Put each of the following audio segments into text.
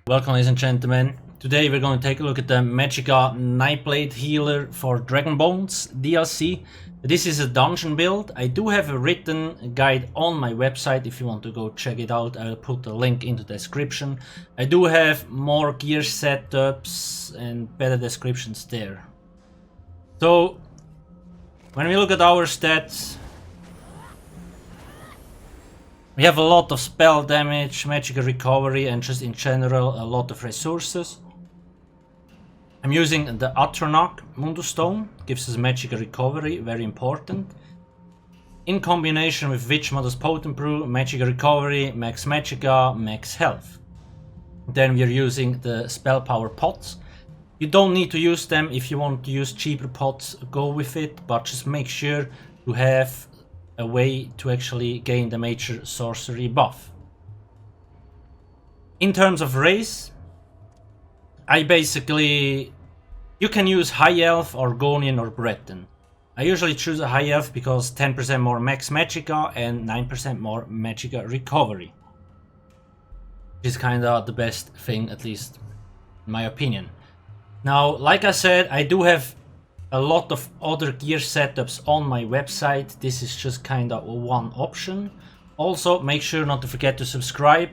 Welcome, ladies and gentlemen. Today we're going to take a look at the Magicka Nightblade healer for Dragon Bones DLC. This is a dungeon build. I do have a written guide on my website if you want to go check it out. I will put the link into the description. I do have more gear setups and better descriptions there. So, when we look at our stats, we have a lot of spell damage, magical recovery, and just in general a lot of resources. I'm using the Atronach Mundus Stone, gives us magical recovery, very important. In combination with Witch Mother's Potent Brew, magical recovery, max magicka, max health. Then we're using the spell power pots. You don't need to use them. If you want to use cheaper pots, go with it, but just make sure to have a way to actually gain the major sorcery buff. In terms of race, you can use High Elf, Argonian or Breton. I usually choose a High Elf because 10% more max magicka and 9% more magicka recovery. Which is kinda the best thing, at least in my opinion. Now, like I said, I do have a lot of other gear setups on my website. This is just kinda one option. Also, make sure not to forget to subscribe.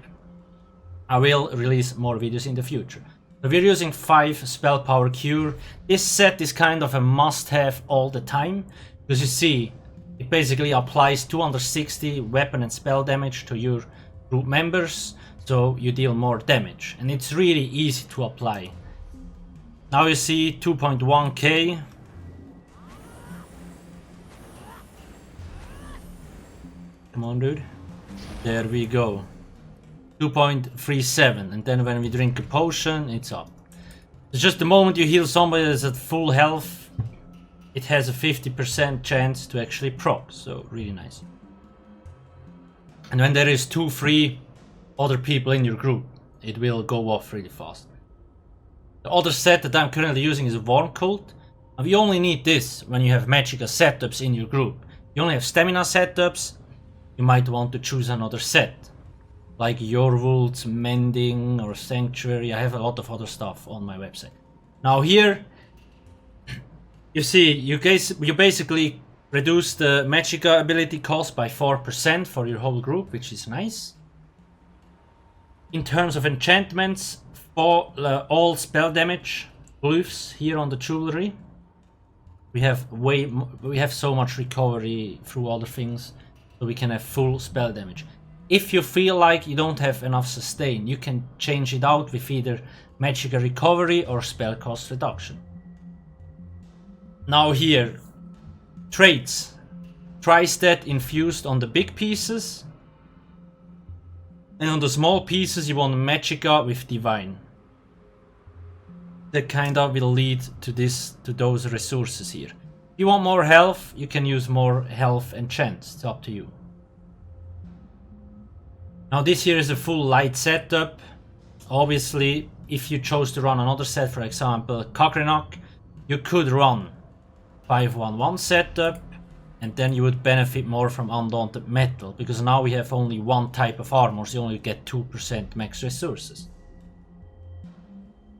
I will release more videos in the future. So we're using 5 spell power cure. This set is kind of a must-have all the time, because you see, it basically applies 260 weapon and spell damage to your group members, so you deal more damage, and it's really easy to apply. Now you see 2.1k. Come on, dude. There we go. 2.37, and then when we drink a potion, it's up. It's just the moment you heal somebody that's at full health, it has a 50% chance to actually proc, so really nice. And when there is 2-3 other people in your group, it will go off really fast. The other set that I'm currently using is a Worm Cult, and we only need this when you have magicka setups in your group. You only have stamina setups, you might want to choose another set, like Yorwul's, Mending or Sanctuary. I have a lot of other stuff on my website. Now here, you see, you basically reduce the magicka ability cost by 4% for your whole group, which is nice. In terms of enchantments, for all spell damage glyphs here on the jewelry, we have so much recovery through other things, so we can have full spell damage. If you feel like you don't have enough sustain, you can change it out with either magicka recovery or spell cost reduction. Now here, traits. Tri-stat infused on the big pieces, and on the small pieces you want magicka with divine. That kinda will lead to those resources here. If you want more health, you can use more health enchants. It's up to you. Now this here is a full light setup. Obviously, if you chose to run another set, for example Kagrenach, you could run 5-1-1 setup, and then you would benefit more from Undaunted Metal, because now we have only one type of armor, so you only get 2% max resources.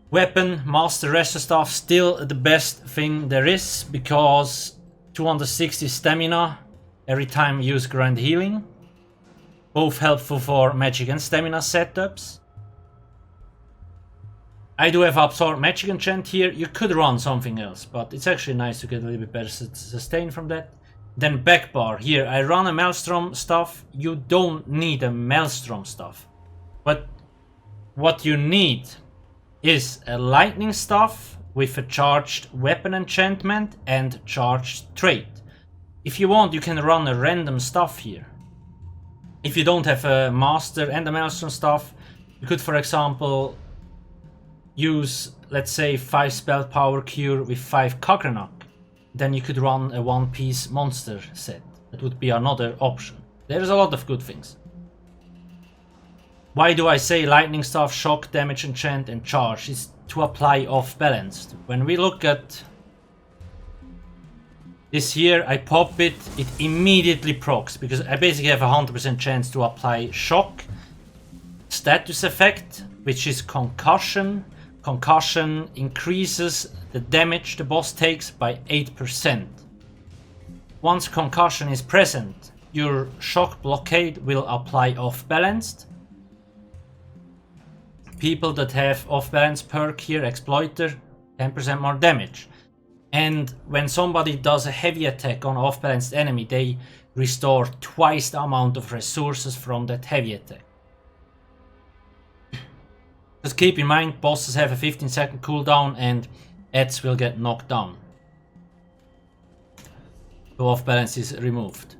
Weapon, Master Rest stuff, still the best thing there is, because 260 stamina every time you use Grand Healing. Both helpful for magic and stamina setups. I do have Absorb Magic Enchant here. You could run something else, but it's actually nice to get a little bit better sustain from that. Then back bar. Here I run a Maelstrom stuff. You don't need a Maelstrom stuff. But what you need is a lightning staff with a charged weapon enchantment and charged trait. If you want, you can run a random stuff here. If you don't have a master and a Maelstrom staff, you could, for example, use, let's say, 5 spell power cure with 5 Kagrenach. Then you could run a 1-piece monster set. That would be another option. There's a lot of good things. Why do I say lightning staff, shock, damage enchant and charge? It's to apply off balanced. When we look at this here, I pop it, it immediately procs, because I basically have a 100% chance to apply shock, status effect, which is concussion. Concussion increases the damage the boss takes by 8%. Once concussion is present, your shock blockade will apply off-balanced. People that have off-balance perk here, exploiter, 10% more damage. And when somebody does a heavy attack on off-balanced enemy, they restore twice the amount of resources from that heavy attack. Just keep in mind, bosses have a 15-second cooldown and ads will get knocked down. So off balance is removed.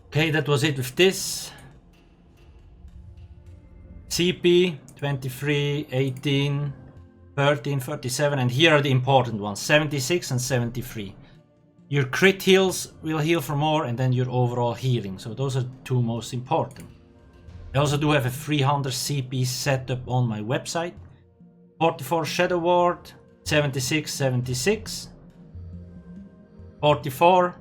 Okay, that was it with this. CP 23, 18, 13, 37, and here are the important ones, 76 and 73. Your crit heals will heal for more, and then your overall healing. So those are the two most important. I also do have a 300 CP setup on my website. 44 Shadow Ward, 76, 76. 44.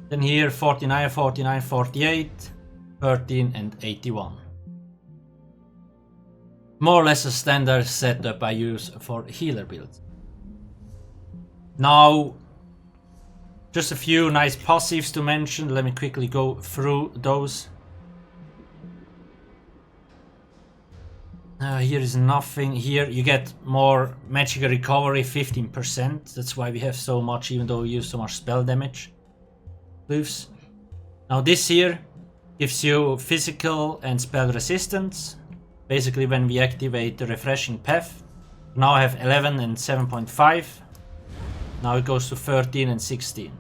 Then here 49, 49, 48, 13 and 81. More or less a standard setup I use for healer builds. Now, just a few nice passives to mention. Let me quickly go through those. Here is nothing. Here you get more Magicka recovery, 15%. That's why we have so much, even though we use so much spell damage. Boosts. Now this here gives you physical and spell resistance. Basically when we activate the refreshing path. Now I have 11 and 7.5. Now it goes to 13 and 16.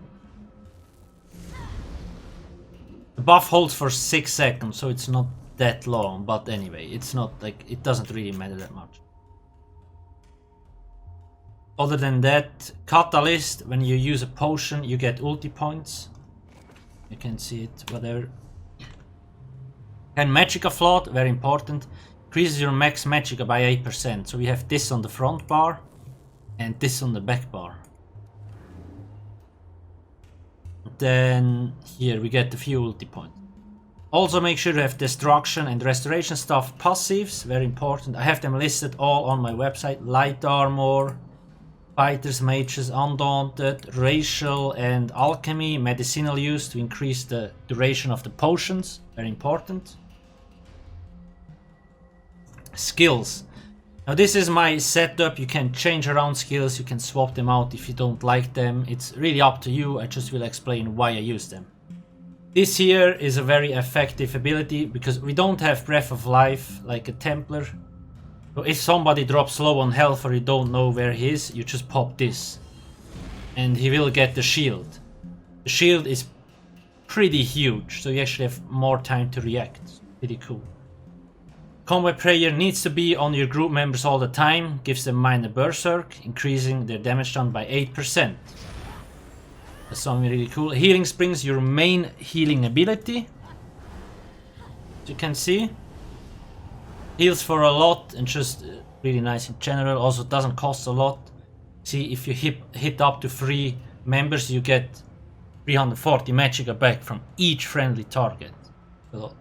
The buff holds for 6 seconds, so it's not that long, but anyway, it's not like, it doesn't really matter that much. Other than that, Catalyst, when you use a potion you get ulti points. You can see it, whatever. And Magicka Flood, very important, increases your max Magicka by 8%. So we have this on the front bar and this on the back bar. Then here we get the few ulti points. Also make sure you have destruction and restoration stuff passives, very important. I have them listed all on my website. Light armor, fighters, mages, undaunted, racial and alchemy, medicinal use to increase the duration of the potions, very important. Skills. Now this is my setup. You can change around skills, you can swap them out if you don't like them. It's really up to you. I just will explain why I use them. This here is a very effective ability because we don't have Breath of Life like a Templar. So if somebody drops low on health or you don't know where he is, you just pop this. And he will get the shield. The shield is pretty huge, so you actually have more time to react. Pretty cool. Combat prayer needs to be on your group members all the time. Gives them minor berserk, increasing their damage done by 8%. That's something really cool. Healing Springs, your main healing ability. As you can see, heals for a lot and just really nice in general. Also doesn't cost a lot. See, if you hit up to 3 members, you get 340 Magicka back from each friendly target. A lot.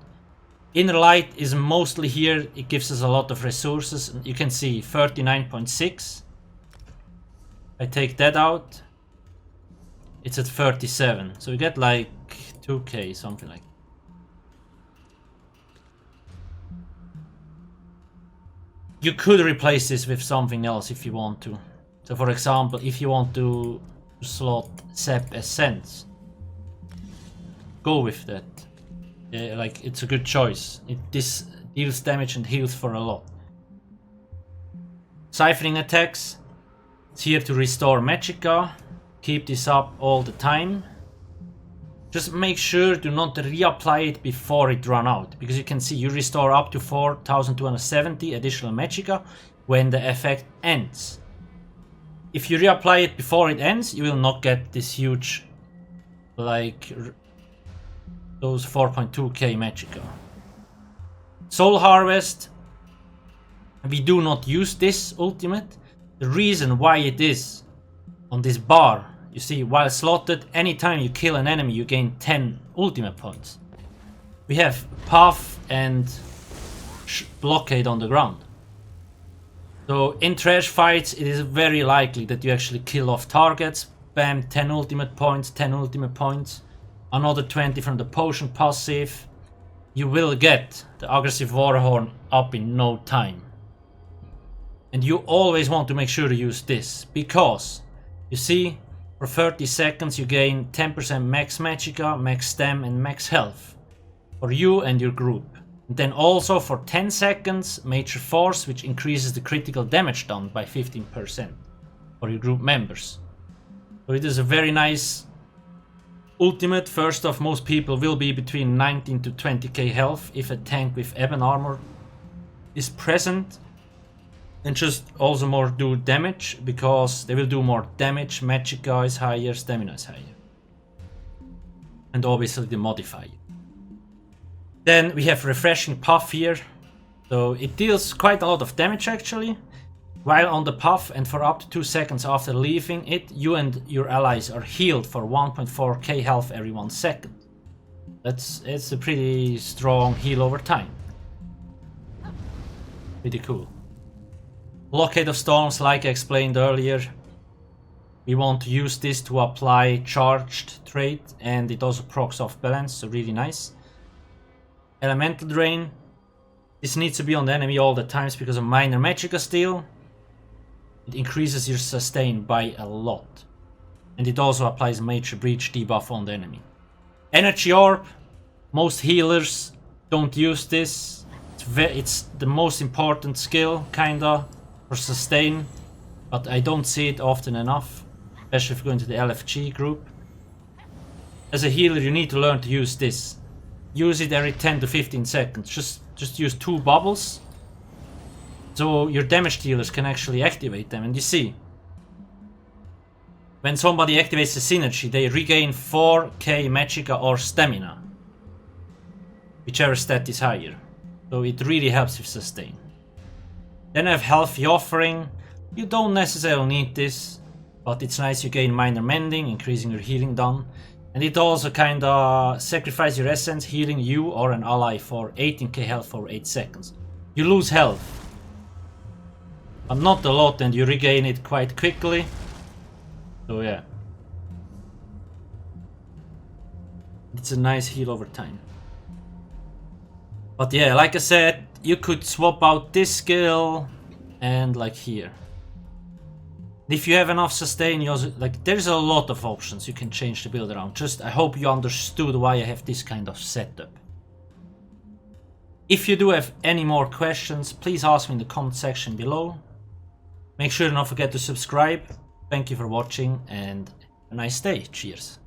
Inner Light is mostly here. It gives us a lot of resources. You can see 39.6. I take that out. It's at 37, so we get like 2k, something like that. You could replace this with something else if you want to. So for example, if you want to slot Sap Essence, go with that. Yeah, like it's a good choice. This deals damage and heals for a lot. Siphoning attacks. It's here to restore Magicka. Keep this up all the time. Just make sure to not reapply it before it runs out, because you can see you restore up to 4270 additional Magicka when the effect ends. If you reapply it before it ends, you will not get this huge, like those 4.2k Magicka. Soul Harvest. We do not use this ultimate. The reason why it is on this bar, you see, while slotted, anytime you kill an enemy you gain 10 ultimate points. We have Puff and blockade on the ground. So in trash fights, it is very likely that you actually kill off targets, bam, 10 ultimate points, 10 ultimate points, another 20 from the potion passive. You will get the aggressive Warhorn up in no time. And you always want to make sure to use this, because you see, for 30 seconds you gain 10% max Magicka, max stam and max health for you and your group. And then also for 10 seconds Major Force, which increases the critical damage done by 15% for your group members. So it is a very nice ultimate. First off, most people will be between 19 to 20k health if a tank with Ebon armor is present. And just also more do damage, because they will do more damage, Magicka is higher, stamina is higher. And obviously the modifier. Then we have Refreshing Puff here. So it deals quite a lot of damage actually. While on the puff and for up to 2 seconds after leaving it, you and your allies are healed for 1.4k health every 1 second. It's a pretty strong heal over time. Pretty cool. Blockade of Storms, like I explained earlier, we want to use this to apply charged trait, and it also procs off balance, so really nice. Elemental Drain. This needs to be on the enemy all the times because of minor Magicka steal. It increases your sustain by a lot. And it also applies Major Breach debuff on the enemy. Energy Orb. Most healers don't use this. It's the most important skill, kinda, for sustain. But I don't see it often enough. Especially if you go into the LFG group. As a healer you need to learn to use this. Use it every 10 to 15 seconds. Just use 2 bubbles. So your damage dealers can actually activate them. And you see, when somebody activates the synergy, they regain 4k Magicka or stamina. Whichever stat is higher. So it really helps with sustain. Then I have Healthy Offering. You don't necessarily need this, but it's nice you gain minor mending, increasing your healing done. And it also kinda sacrifices your essence, healing you or an ally for 18k health for 8 seconds. You lose health, but not a lot, and you regain it quite quickly. So yeah. It's a nice heal over time. But yeah, like I said, you could swap out this skill and like here. If you have enough sustain, you also, like, there's a lot of options you can change the build around. Just, I hope you understood why I have this kind of setup. If you do have any more questions, please ask me in the comment section below. Make sure to not forget to subscribe. Thank you for watching and have a nice day. Cheers.